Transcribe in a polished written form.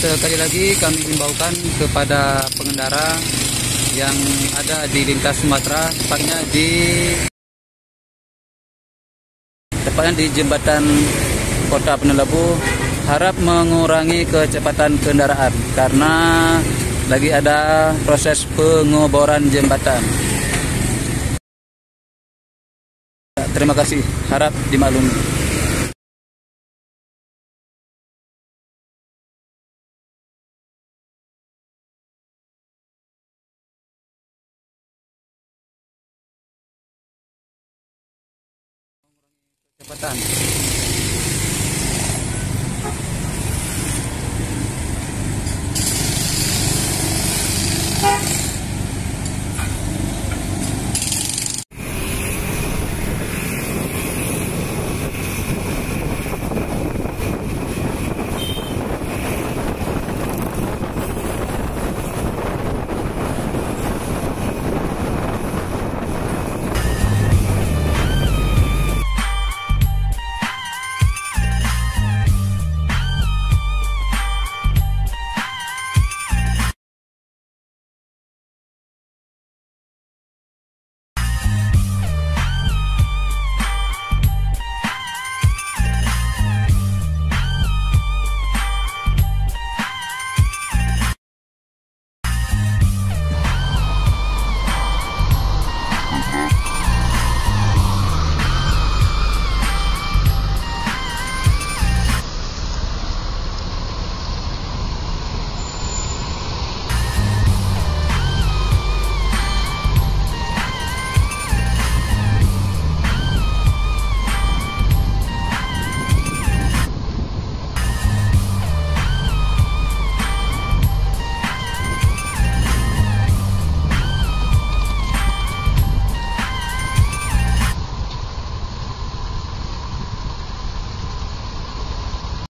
sekali lagi kami himbaukan kepada pengendara yang ada di lintas Sumatera, tepatnya di jembatan Kota Penelabu, harap mengurangi kecepatan kendaraan karena lagi ada proses pengoboran jembatan. Terima kasih, harap dimaklumi. Kecepatan.